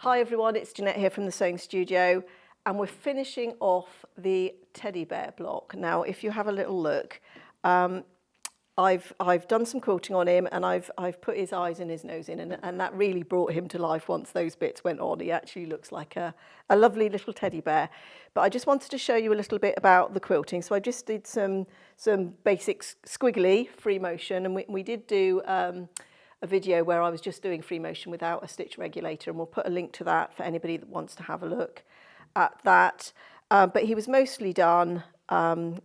Hi everyone, it's Jeanette here from the Sewing Studio, and we're finishing off the teddy bear block. Now, if you have a little look, I've done some quilting on him, and I've put his eyes and his nose in, and that really brought him to life once those bits went on. He actually looks like a lovely little teddy bear. But I just wanted to show you a little bit about the quilting. So I just did some basic squiggly free motion, and we did do a video where I was just doing free motion without a stitch regulator, and we'll put a link to that for anybody that wants to have a look at that. But he was mostly done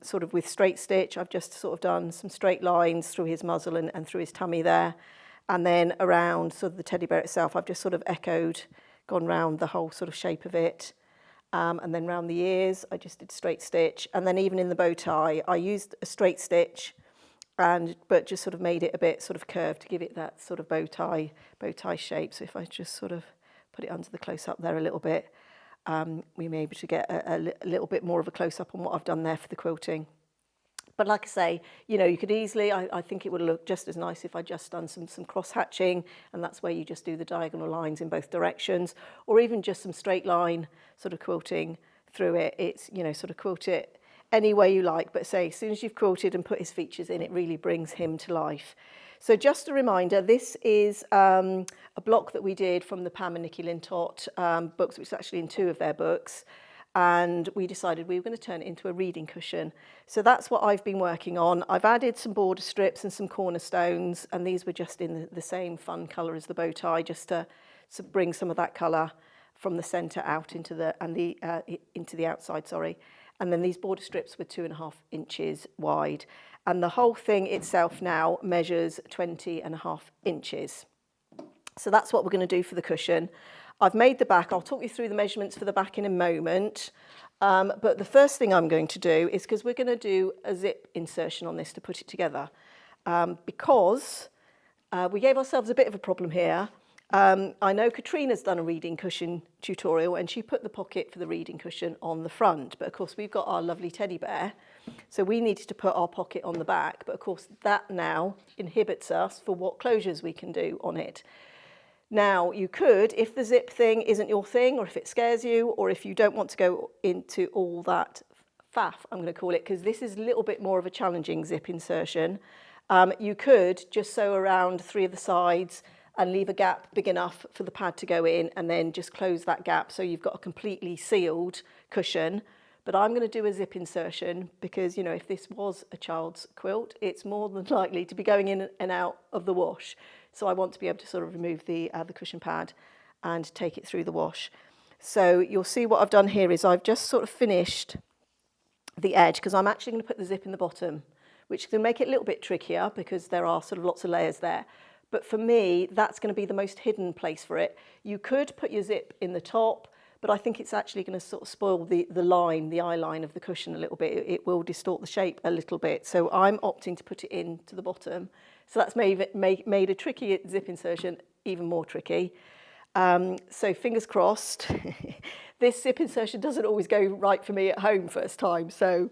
sort of with straight stitch. I've just sort of done some straight lines through his muzzle and through his tummy there. And then around sort of the teddy bear itself, I've just sort of gone round the whole sort of shape of it. And then round the ears, I just did straight stitch. And then even in the bow tie, I used a straight stitch, but just sort of made it a bit sort of curved to give it that sort of bow tie shape. So if I just sort of put it under the close-up there a little bit, we may be able to get a little bit more of a close-up on what I've done there for the quilting. But like I say, you know, you could easily, I think it would look just as nice if I just done some cross-hatching, and that's where you just do the diagonal lines in both directions, or even just some straight line sort of quilting through it. It's, you know, sort of quilt it any way you like, but say as soon as you've quilted and put his features in, it really brings him to life. So just a reminder, this is a block that we did from the Pam and Nicky Lintott books, which is actually in 2 of their books, and we decided we were going to turn it into a reading cushion. So that's what I've been working on. I've added some border strips and some cornerstones, and these were just in the same fun colour as the bow tie, just to bring some of that colour from the centre out into the outside, sorry. And then these border strips were 2.5 inches wide. And the whole thing itself now measures 20.5 inches. So that's what we're going to do for the cushion. I've made the back. I'll talk you through the measurements for the back in a moment. But the first thing I'm going to do is, because we're going to do a zip insertion on this to put it together, because we gave ourselves a bit of a problem here. I know Katrina's done a reading cushion tutorial, and she put the pocket for the reading cushion on the front, but of course we've got our lovely teddy bear, so we needed to put our pocket on the back, but of course that now inhibits us for what closures we can do on it. Now you could, if the zip thing isn't your thing, or if it scares you, or if you don't want to go into all that faff, I'm going to call it, because this is a little bit more of a challenging zip insertion, you could just sew around 3 of the sides and leave a gap big enough for the pad to go in, and then just close that gap so you've got a completely sealed cushion. But I'm going to do a zip insertion because, you know, if this was a child's quilt, it's more than likely to be going in and out of the wash. So I want to be able to sort of remove the cushion pad and take it through the wash. So you'll see what I've done here is I've just sort of finished the edge, because I'm actually going to put the zip in the bottom, which can make it a little bit trickier because there are sort of lots of layers there. But for me, that's going to be the most hidden place for it. You could put your zip in the top, but I think it's actually going to sort of spoil the eye line of the cushion a little bit. It will distort the shape a little bit. So I'm opting to put it into the bottom. So that's made a tricky zip insertion even more tricky. So fingers crossed. This zip insertion doesn't always go right for me at home first time. So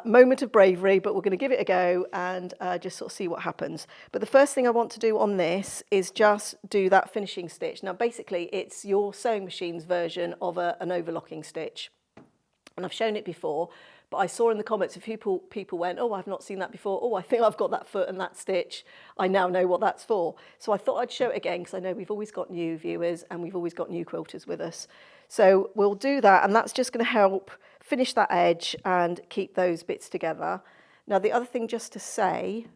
moment of bravery, but we're going to give it a go and just sort of see what happens. But the first thing I want to do on this is just do that finishing stitch. Now basically it's your sewing machine's version of an overlocking stitch, and I've shown it before, but I saw in the comments a few people went, oh, I've not seen that before, oh, I think I've got that foot and that stitch, I now know what that's for. So I thought I'd show it again, because I know we've always got new viewers and we've always got new quilters with us. So we'll do that, and that's just going to help finish that edge and keep those bits together. Now the other thing just to say,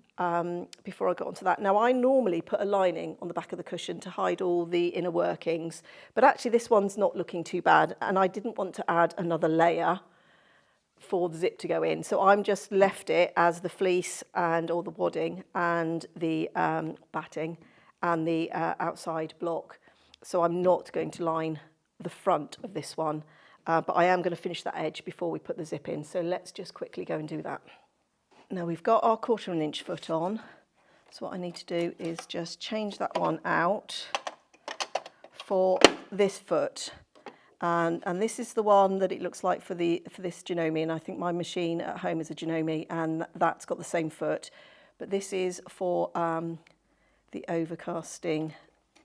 before I got onto that, now I normally put a lining on the back of the cushion to hide all the inner workings, but actually this one's not looking too bad, and I didn't want to add another layer for the zip to go in, so I'm just left it as the fleece and all the wadding and the batting and the outside block. So I'm not going to line the front of this one, but I am going to finish that edge before we put the zip in. So let's just quickly go and do that. Now we've got our 1/4 inch foot on, so what I need to do is just change that one out for this foot. And this is the one that it looks like for this Janome, and I think my machine at home is a Janome, and that's got the same foot. But this is for the overcasting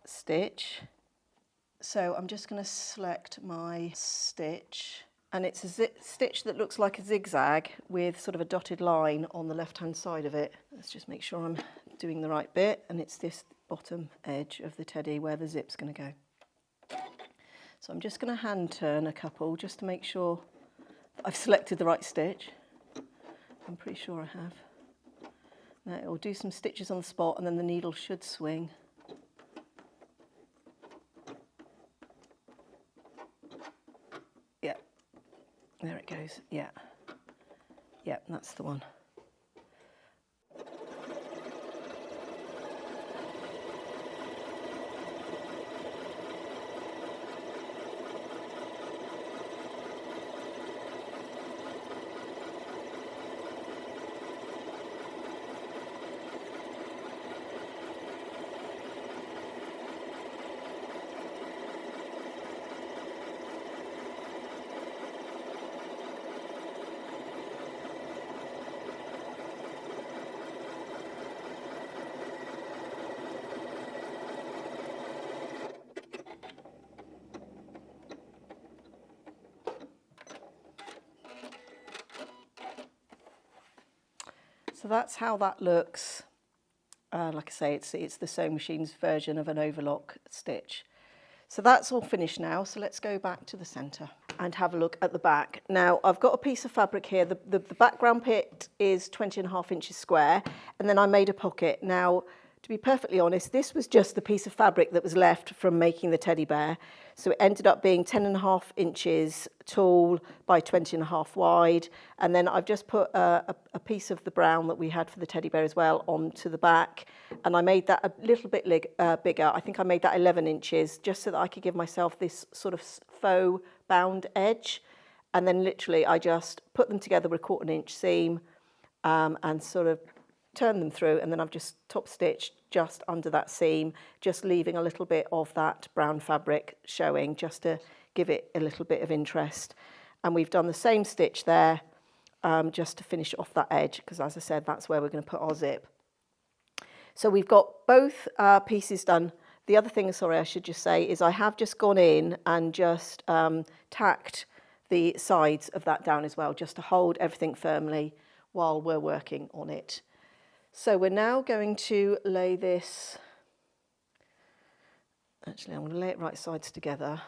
stitch. So I'm just going to select my stitch, and it's a stitch that looks like a zigzag with sort of a dotted line on the left hand side of it. Let's just make sure I'm doing the right bit, and it's this bottom edge of the teddy where the zip's going to go. So I'm just going to hand turn a couple just to make sure that I've selected the right stitch. I'm pretty sure I have. Now it will do some stitches on the spot, and then the needle should swing. Yeah, there it goes. Yeah, that's the one. So that's how that looks. Like I say, it's the sewing machine's version of an overlock stitch. So that's all finished now. So let's go back to the centre and have a look at the back. Now I've got a piece of fabric here. The background bit is 20.5 inches square, and then I made a pocket. Now, to be perfectly honest, this was just the piece of fabric that was left from making the teddy bear. So it ended up being 10.5 inches tall by 20.5 wide. And then I've just put a piece of the brown that we had for the teddy bear as well onto the back. And I made that a little bit bigger. I think I made that 11 inches just so that I could give myself this sort of faux bound edge. And then literally I just put them together with a 1/4 inch seam and sort of turn them through, and then I've just top stitched just under that seam, just leaving a little bit of that brown fabric showing just to give it a little bit of interest. And we've done the same stitch there just to finish off that edge, because as I said, that's where we're going to put our zip. So we've got both pieces done. The other thing, sorry, I should just say, is I have just gone in and just tacked the sides of that down as well, just to hold everything firmly while we're working on it. So we're now going to lay this, actually I'm going to lay it right sides together.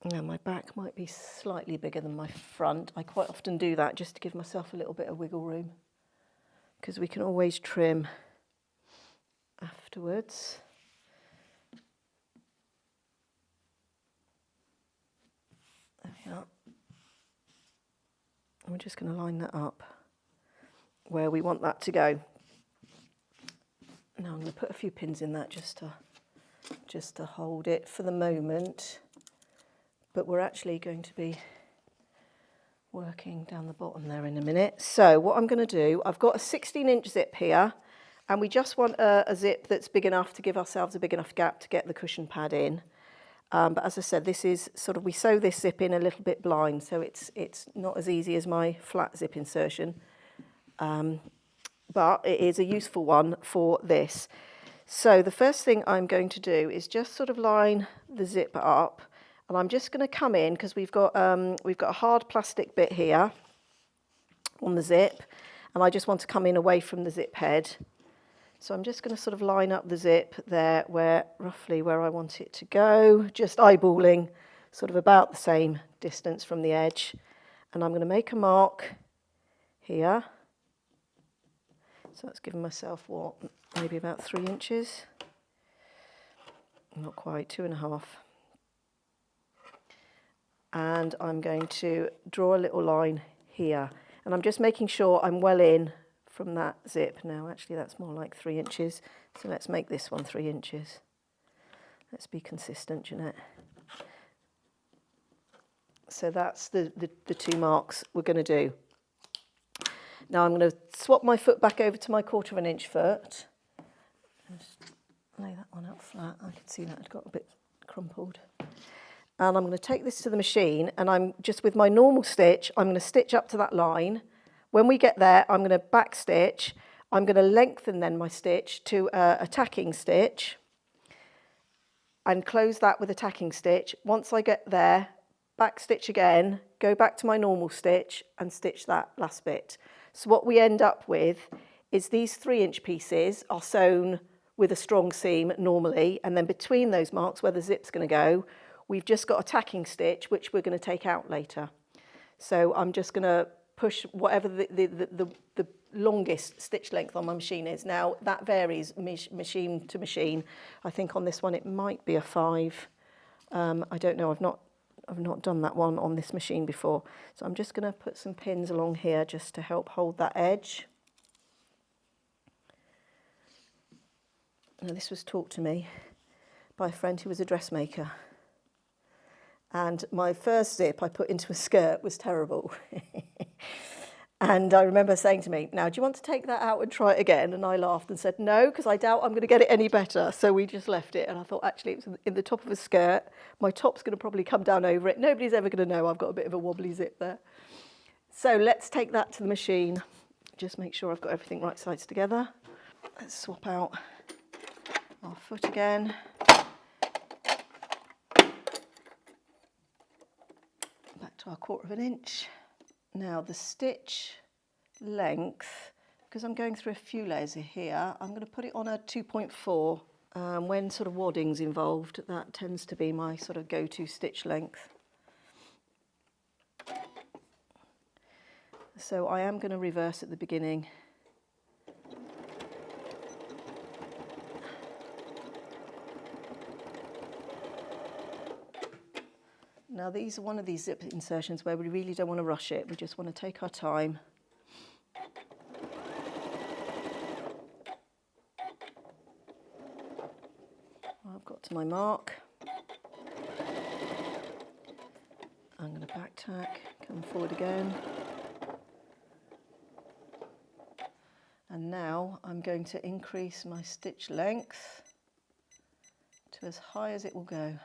Now my back might be slightly bigger than my front. I quite often do that just to give myself a little bit of wiggle room, because we can always trim afterwards. There we are. We're just going to line that up where we want that to go. Now I'm going to put a few pins in that just to hold it for the moment, but we're actually going to be working down the bottom there in a minute. So what I'm going to do, I've got a 16-inch zip here, and we just want a zip that's big enough to give ourselves a big enough gap to get the cushion pad in. But as I said, this is sort of, we sew this zip in a little bit blind, so it's not as easy as my flat zip insertion. But it is a useful one for this. So the first thing I'm going to do is just sort of line the zip up, and I'm just going to come in, because we've got a hard plastic bit here on the zip, and I just want to come in away from the zip head. So I'm just going to sort of line up the zip there, roughly where I want it to go, just eyeballing sort of about the same distance from the edge. And I'm going to make a mark here. So that's giving myself, what, maybe about 3 inches? Not quite, 2.5. And I'm going to draw a little line here. And I'm just making sure I'm well in from that zip. Now actually that's more like 3 inches, so let's make this one 3 inches. Let's be consistent, Jeanette. So that's the two marks we're going to do. Now I'm going to swap my foot back over to my 1/4 inch foot. Just lay that one out flat. I could see that had got a bit crumpled. And I'm going to take this to the machine, and I'm just, with my normal stitch, I'm going to stitch up to that line. When we get there, I'm going to back stitch. I'm going to lengthen then my stitch to a tacking stitch and close that with a tacking stitch. Once I get there, back stitch again, go back to my normal stitch and stitch that last bit. So what we end up with is these 3-inch pieces are sewn with a strong seam normally, and then between those marks where the zip's going to go, we've just got a tacking stitch which we're going to take out later. So I'm just going to push whatever the longest stitch length on my machine is. Now that varies machine to machine. I think on this one it might be a 5. I don't know, I've not done that one on this machine before. So I'm just going to put some pins along here just to help hold that edge. Now this was taught to me by a friend who was a dressmaker. And my first zip I put into a skirt was terrible. And I remember saying to me, now, do you want to take that out and try it again? And I laughed and said, no, because I doubt I'm going to get it any better. So we just left it. And I thought, actually, it was in the top of a skirt. My top's going to probably come down over it. Nobody's ever going to know I've got a bit of a wobbly zip there. So let's take that to the machine. Just make sure I've got everything right sides together. Let's swap out our foot again. Back to our 1/4 inch. Now the stitch length, because I'm going through a few layers here, I'm going to put it on a 2.4. When sort of wadding's involved, that tends to be my sort of go-to stitch length. So I am going to reverse at the beginning. Now these are one of these zip insertions where we really don't want to rush it. We just want to take our time. I've got to my mark. I'm going to back tack, come forward again. And now I'm going to increase my stitch length to as high as it will go.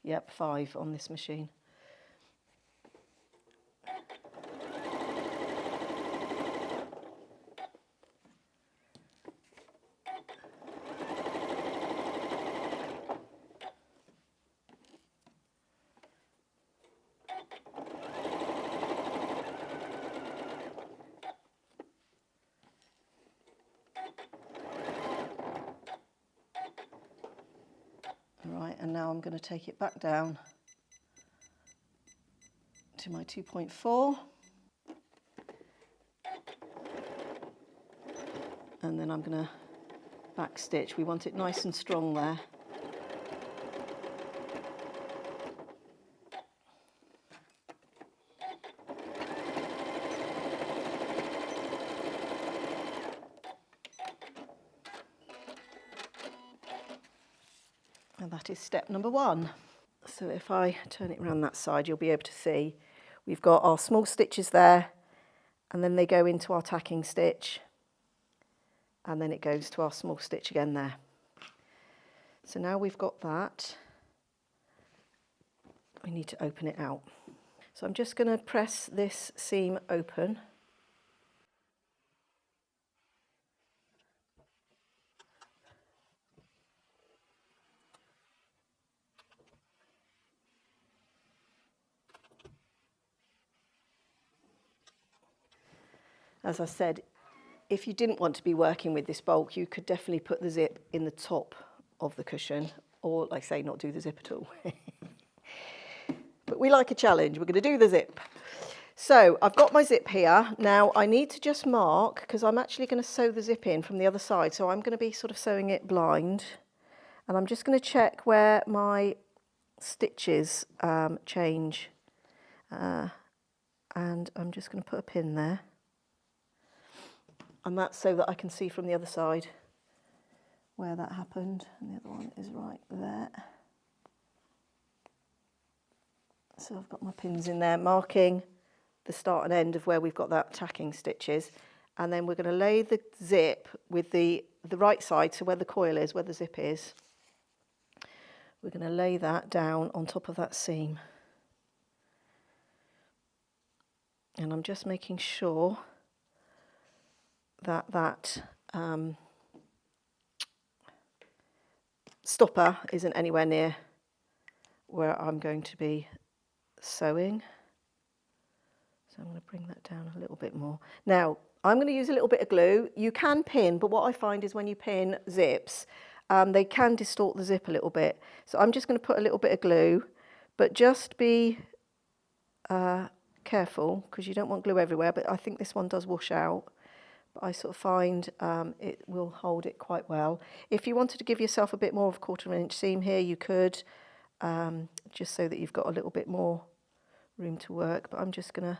Yep, 5 on this machine. Right, and now I'm going to take it back down to my 2.4, and then I'm going to back stitch. We want it nice and strong there. And that is step number 1. So if I turn it around that side, you'll be able to see we've got our small stitches there, and then they go into our tacking stitch, and then it goes to our small stitch again there. So now we've got that, we need to open it out. So I'm just going to press this seam open. As I said, if you didn't want to be working with this bulk, you could definitely put the zip in the top of the cushion, or, like I say, not do the zip at all. But we like a challenge. We're going to do the zip. So I've got my zip here. Now I need to just mark, because I'm actually going to sew the zip in from the other side. So I'm going to be sort of sewing it blind. And I'm just going to check where my stitches change. And I'm just going to put a pin there. And that's so that I can see from the other side where that happened. And the other one is right there. So I've got my pins in there, marking the start and end of where we've got that tacking stitches. And then we're going to lay the zip with the right side, so where the coil is, where the zip is. We're going to lay that down on top of that seam. And I'm just making sure that stopper isn't anywhere near where I'm going to be sewing. So I'm going to bring that down a little bit more. Now, I'm going to use a little bit of glue. You can pin, but what I find is when you pin zips, they can distort the zip a little bit. So I'm just going to put a little bit of glue, but just be careful because you don't want glue everywhere, but I think this one does wash out. But I sort of find it will hold it quite well. If you wanted to give yourself a bit more of a 1/4 inch seam here, you could, just so that you've got a little bit more room to work. But I'm just going to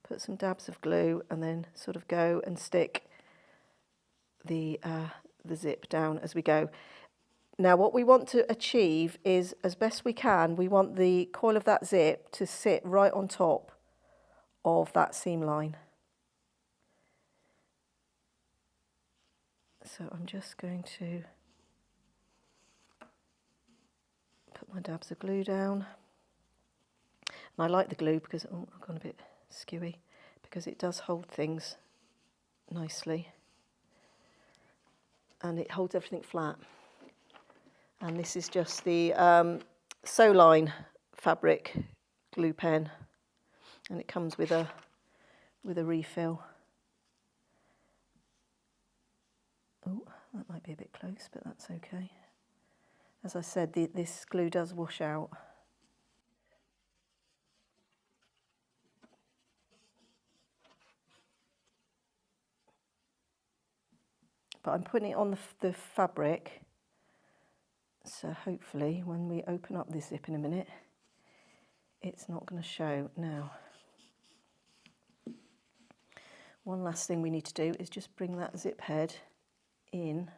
put some dabs of glue and then sort of go and stick the zip down as we go. Now what we want to achieve is, as best we can, we want the coil of that zip to sit right on top of that seam line. So I'm just going to put my dabs of glue down. And I like the glue because, oh, I've gone a bit skewy, because it does hold things nicely. And it holds everything flat. And this is just the Soline fabric glue pen. And it comes with a refill. Oh, that might be a bit close, but that's okay. As I said, this glue does wash out. But I'm putting it on the fabric, so hopefully when we open up this zip in a minute, it's not going to show. Now, one last thing we need to do is just bring that zip head in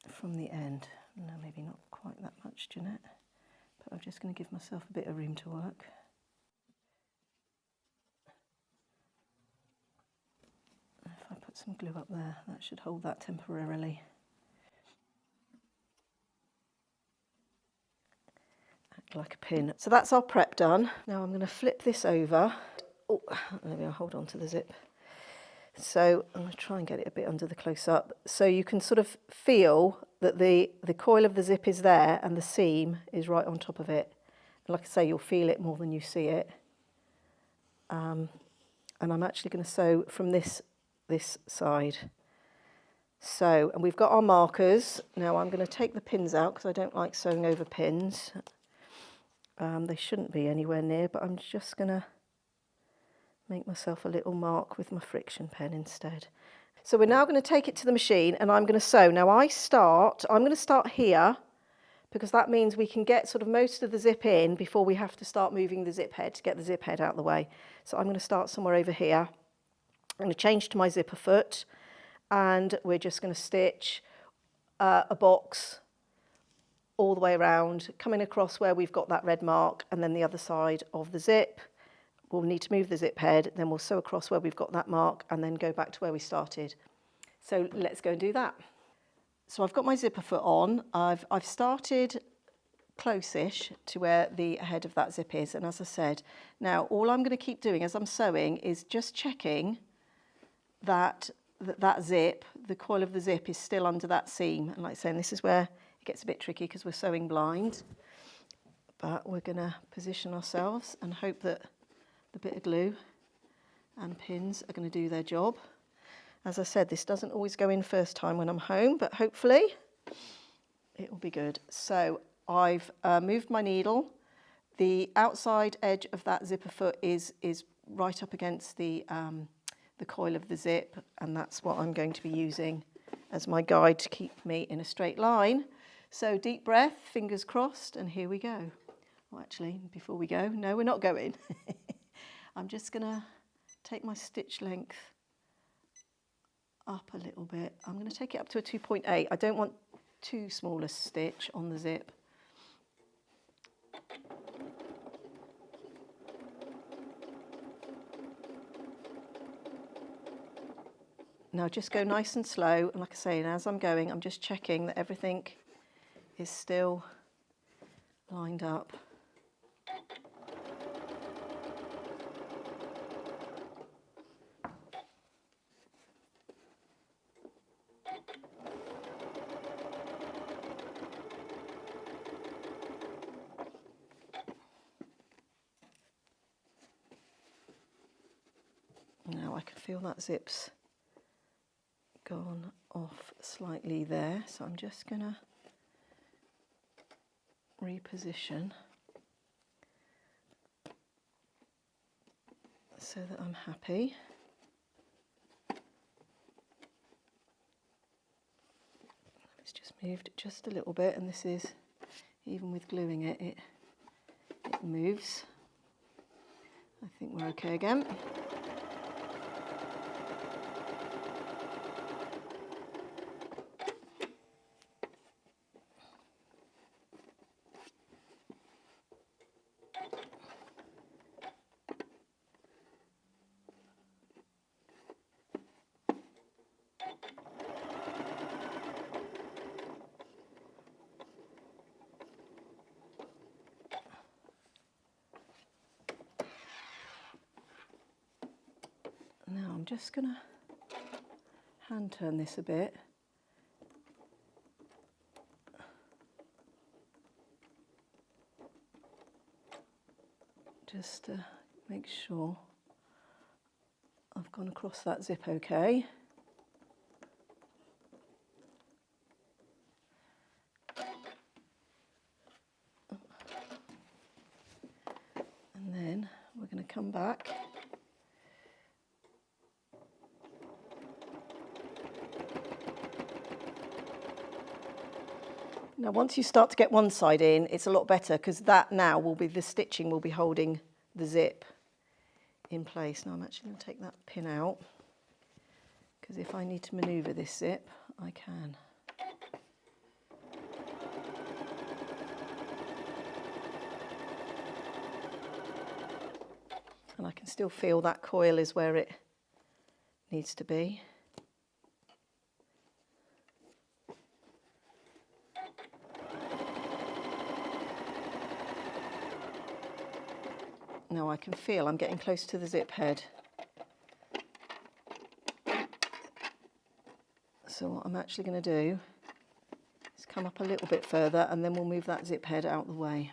from the end. No, maybe not quite that much, Jeanette, but I'm just going to give myself a bit of room to work. If I put some glue up there, that should hold that temporarily. Act like a pin. So that's our prep done. Now I'm going to flip this over. Oh, maybe I'll hold on to the zip. So I'm going to try and get it a bit under the close-up. So you can sort of feel that the coil of the zip is there and the seam is right on top of it. And like I say, you'll feel it more than you see it. And I'm actually going to sew from this side. So, and we've got our markers. Now I'm going to take the pins out because I don't like sewing over pins. They shouldn't be anywhere near, but I'm just going to make myself a little mark with my friction pen instead. So we're now going to take it to the machine and I'm going to sew. Now I'm going to start here because that means we can get sort of most of the zip in before we have to start moving the zip head to get the zip head out of the way. So I'm going to start somewhere over here. I'm going to change to my zipper foot and we're just going to stitch a box all the way around, coming across where we've got that red mark and then the other side of the zip. We'll need to move the zip head, then we'll sew across where we've got that mark and then go back to where we started. So let's go and do that. So I've got my zipper foot on. I've started close-ish to where the head of that zip is. And as I said, now all I'm going to keep doing as I'm sewing is just checking that zip, the coil of the zip is still under that seam. And like I say, this is where it gets a bit tricky because we're sewing blind. But we're going to position ourselves and hope that the bit of glue and pins are going to do their job. As I said, this doesn't always go in first time when I'm home, but hopefully it will be good. So I've moved my needle. The outside edge of that zipper foot is right up against the coil of the zip, and that's what I'm going to be using as my guide to keep me in a straight line. So deep breath, fingers crossed, and here we go. Well, actually, before we go, no, we're not going. I'm just going to take my stitch length up a little bit. I'm going to take it up to a 2.8. I don't want too small a stitch on the zip. Now just go nice and slow, and like I say, and as I'm going, I'm just checking that everything is still lined up. Now I can feel that zip's gone off slightly there, so I'm just going to reposition so that I'm happy. It's just moved just a little bit, and this is, even with gluing it, it moves. I think we're okay again. Now I'm just going to hand turn this a bit. Just to make sure I've gone across that zip okay. And then we're going to come back. Now once you start to get one side in, it's a lot better, because that now will be, the stitching will be holding the zip in place. Now I'm actually going to take that pin out, because if I need to manoeuvre this zip, I can. And I can still feel that coil is where it needs to be. Now I can feel I'm getting close to the zip head. So what I'm actually going to do is come up a little bit further, and then we'll move that zip head out of the way.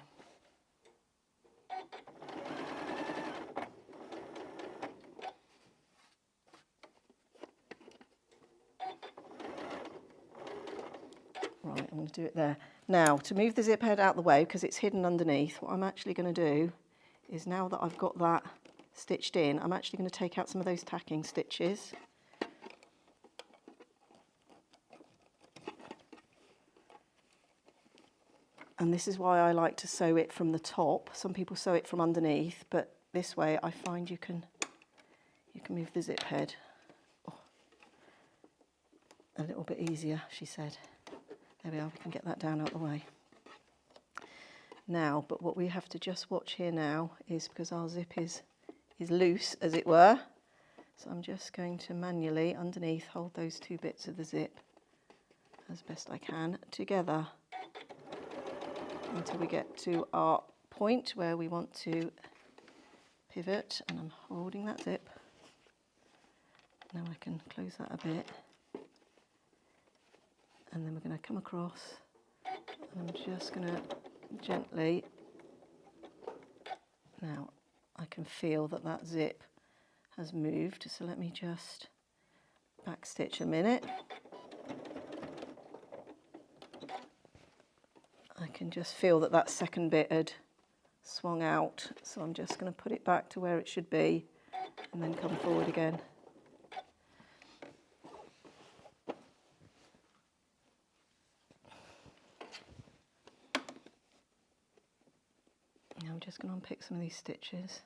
Right, I'm going to do it there. Now, to move the zip head out of the way, because it's hidden underneath, what I'm actually going to do is, now that I've got that stitched in, I'm actually going to take out some of those tacking stitches. And this is why I like to sew it from the top. Some people sew it from underneath, but this way I find you can move the zip head a little bit easier, she said. There we are, we can get that down out of the way. Now, but what we have to just watch here now is, because our zip is loose, as it were, so I'm just going to manually, underneath, hold those two bits of the zip as best I can together until we get to our point where we want to pivot, and I'm holding that zip. Now I can close that a bit, and then we're going to come across, and I'm just going to gently, now I can feel that that zip has moved, so let me just back stitch a minute. I can just feel that that second bit had swung out, so I'm just going to put it back to where it should be and then come forward again. Now I'm just going to unpick some of these stitches.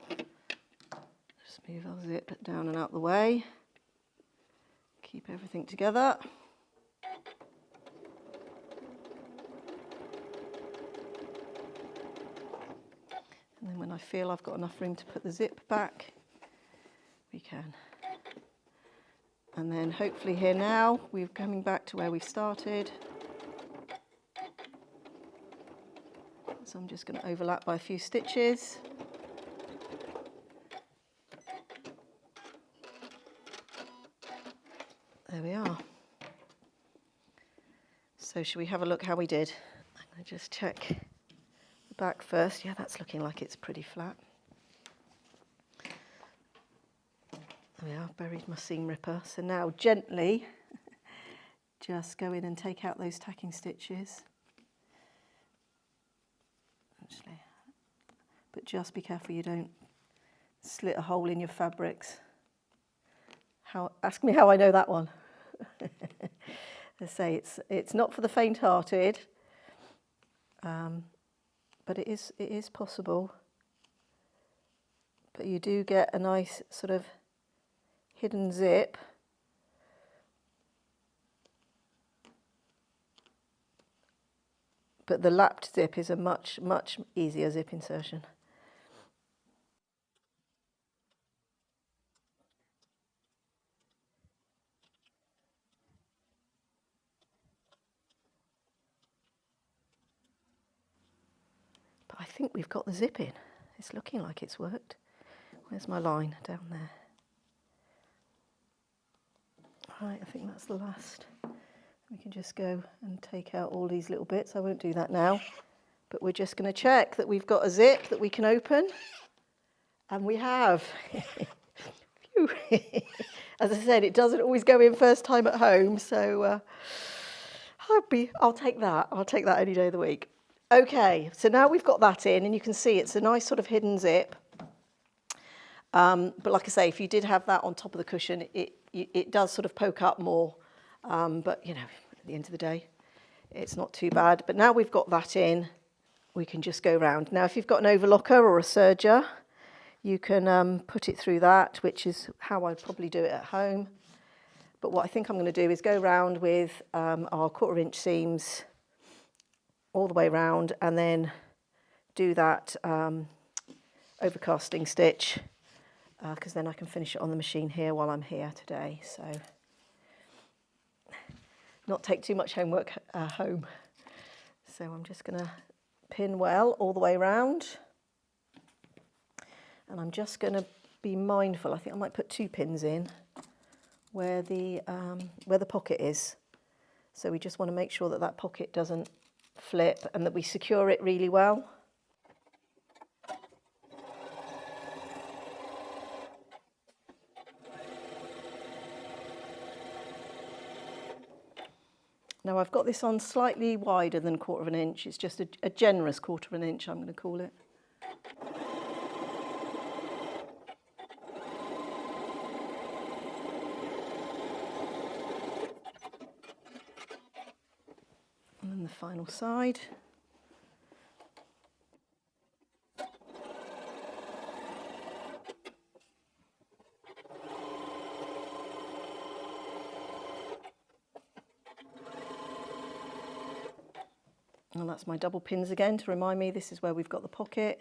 Just move our zip down and out the way. Keep everything together. And then when I feel I've got enough room to put the zip back, we can. And then hopefully here now, we're coming back to where we started. So I'm just going to overlap by a few stitches. There we are. So should we have a look how we did? I'm going to just check the back first. Yeah, that's looking like it's pretty flat. There we are, buried my seam ripper. So now gently just go in and take out those tacking stitches. Actually, but just be careful you don't slit a hole in your fabrics. Ask me how I know that one. I say it's not for the faint-hearted, but it is possible. But you do get a nice sort of hidden zip. But the lapped zip is a much, much easier zip insertion. But I think we've got the zip in. It's looking like it's worked. Where's my line? Down there. Right, I think that's the last. We can just go and take out all these little bits. I won't do that now, but we're just going to check that we've got a zip that we can open, and we have. Phew. As I said, it doesn't always go in first time at home, so I'll take that. I'll take that any day of the week. Okay, so now we've got that in, and you can see it's a nice sort of hidden zip. But like I say, if you did have that on top of the cushion, it does sort of poke up more. But, you know, at the end of the day, it's not too bad. But now we've got that in, we can just go round. Now, if you've got an overlocker or a serger, you can put it through that, which is how I'd probably do it at home. But what I think I'm going to do is go round with our 1/4 inch seams all the way round, and then do that overcasting stitch, because then I can finish it on the machine here while I'm here today. So not take too much homework home. So I'm just going to pin well all the way round, and I'm just going to be mindful. I think I might put 2 pins in where the pocket is. So we just want to make sure that that pocket doesn't flip and that we secure it really well. Now I've got this on slightly wider than 1/4 inch. It's just a generous 1/4 inch, I'm going to call it. And then the final side. And that's my double pins again to remind me this is where we've got the pocket.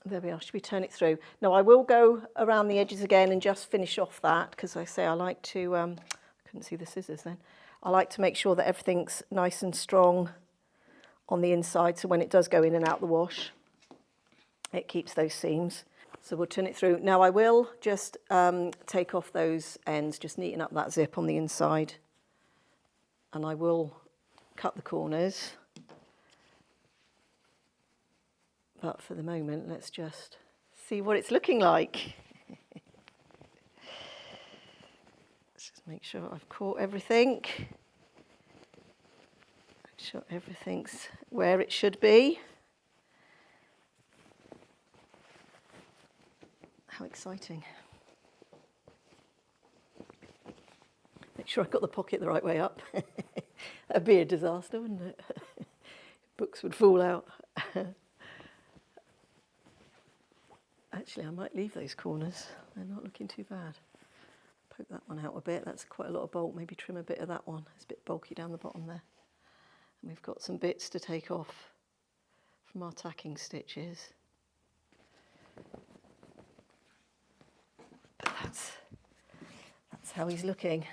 There we are, should we turn it through? Now I will go around the edges again and just finish off that, because I say I like to, I couldn't see the scissors then. I like to make sure that everything's nice and strong on the inside, so when it does go in and out the wash, it keeps those seams. So we'll turn it through. Now I will just take off those ends, just neaten up that zip on the inside, and I will cut the corners. But for the moment, let's just see what it's looking like. Just make sure I've caught everything. Make sure everything's where it should be. How exciting. Make sure I've got the pocket the right way up. That'd be a disaster, wouldn't it? Books would fall out. Actually, I might leave those corners. They're not looking too bad. Poke that one out a bit. That's quite a lot of bulk. Maybe trim a bit of that one. It's a bit bulky down the bottom there. And we've got some bits to take off from our tacking stitches. But that's how he's looking.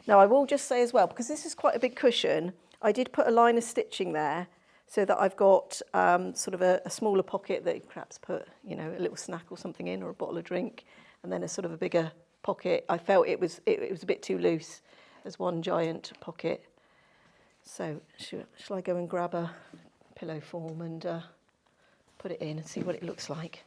Now I will just say as well, because this is quite a big cushion, I did put a line of stitching there so that I've got sort of a smaller pocket that you perhaps put, you know, a little snack or something in, or a bottle of drink, and then a sort of a bigger pocket. I felt it was a bit too loose as one giant pocket. So shall I go and grab a pillow form and put it in and see what it looks like?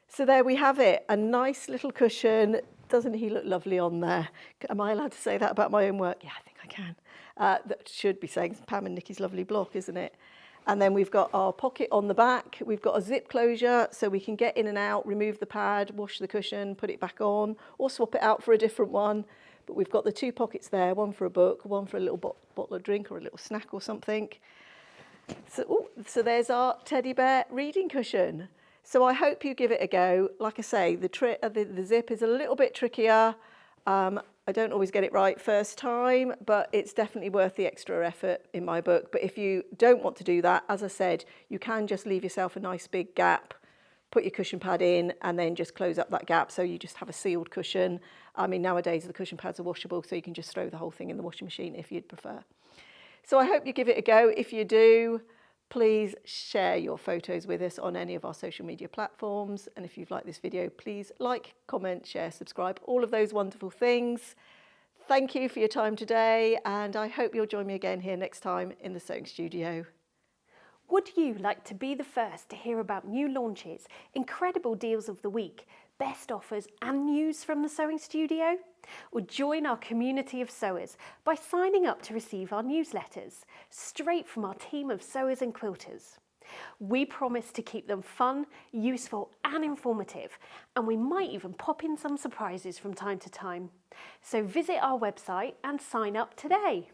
So there we have it, a nice little cushion. Doesn't he look lovely on there? Am I allowed to say that about my own work? Yeah, I think I can. That should be saying Pam and Nicky's lovely block, isn't it? And then we've got our pocket on the back. We've got a zip closure so we can get in and out, remove the pad, wash the cushion, put it back on, or swap it out for a different one. But we've got the two pockets there, one for a book, one for a little bottle of drink or a little snack or something. So there's our teddy bear reading cushion. So I hope you give it a go. Like I say, the zip is a little bit trickier. I don't always get it right first time, but it's definitely worth the extra effort in my book. But if you don't want to do that, as I said, you can just leave yourself a nice big gap, put your cushion pad in, and then just close up that gap so you just have a sealed cushion. I mean, nowadays the cushion pads are washable, so you can just throw the whole thing in the washing machine if you'd prefer. So I hope you give it a go. If you do, please share your photos with us on any of our social media platforms. And if you've liked this video, please like, comment, share, subscribe, all of those wonderful things. Thank you for your time today, and I hope you'll join me again here next time in the sewing studio. Would you like to be the first to hear about new launches, incredible deals of the week, best offers and news from the sewing studio? Or join our community of sewers by signing up to receive our newsletters, straight from our team of sewers and quilters. We promise to keep them fun, useful and informative, and we might even pop in some surprises from time to time. So visit our website and sign up today.